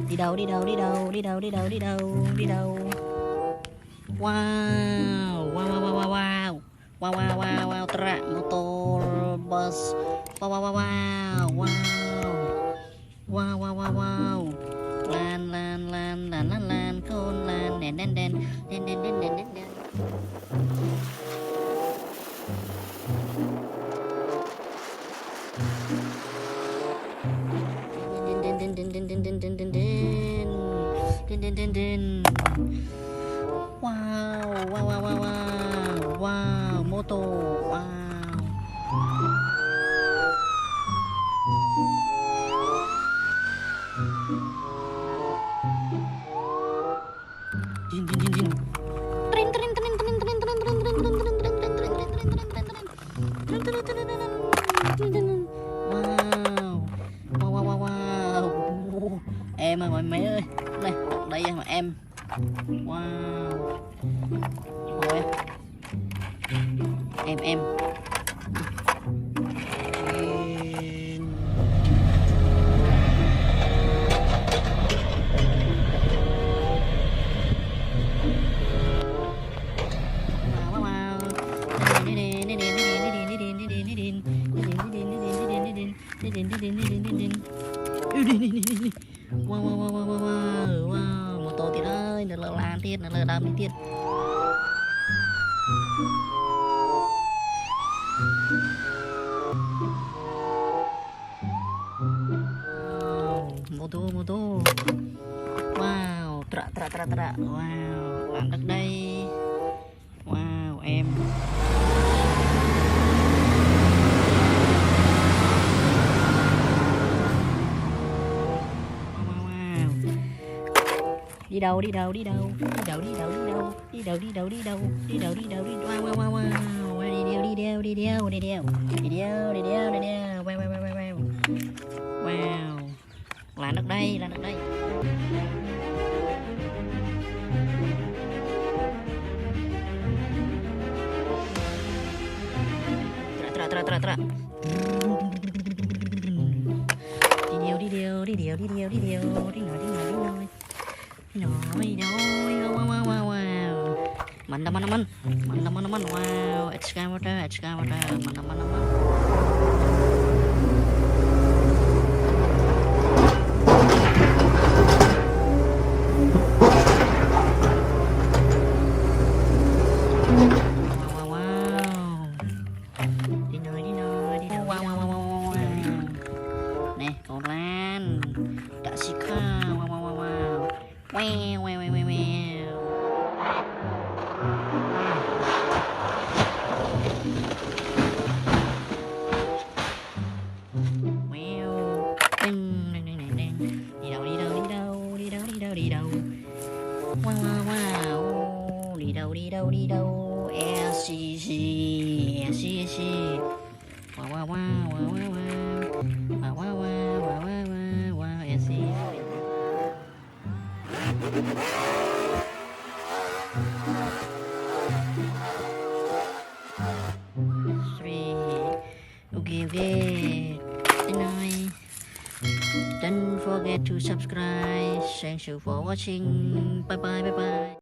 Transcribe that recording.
Đi đâu đi đâu đi đâu đi đâu đi đâu đi đâu đi đâu. Wow wow wow wow wow wow wow wow wow truk motor bus. Wow wow wow wow wow wow wow wow wow. Lan lan lan lan lan lan con lan đèn đèn đèn đèn đèn đèn đèn đèn đèn. Wow, wow, wow, wow, wow, wow, mô tô, wow. Jin, jin, jin, jin. Trin, trin, trin, trin, trin, trin, trin, trin, trin, trin, trin, trin, trin, trin, trin, trin. Wow, wow, wow, wow, wow. Em ơi mọi mấy ơi, đây, đây mà em. Wow. Rồi em wow wow wow wow wow wow một tổ tiết ơi nó lơ lan tiết nó lơ đam đi tiết. Mô tô wow tra wow làm đất đây wow em. Đi đâu đi đâu đi đâu đi đâu đi đâu đi đâu đi đâu đi đâu đi đâu đi đâu đi đâu đi wow wow wow wow đi đeo đi đeo đi đeo đi đeo đi đeo đi đeo đi đeo wow wow wow wow wow là đất đây là đất đây. Tra đi đeo đi đeo đi đeo đi đeo đi nói đi nói đi nói đi nói wow wow wow wow mantap teman-teman wow excavator mantap. Nè còn lan đã xì kha wow wow wow wow wow wow wow wow đi đâu wow wow wow đi đâu SCC wow wow wow wow wow wow wow wow wow SCC. Okay. Don't forget to subscribe. Thank you for watching. Bye bye.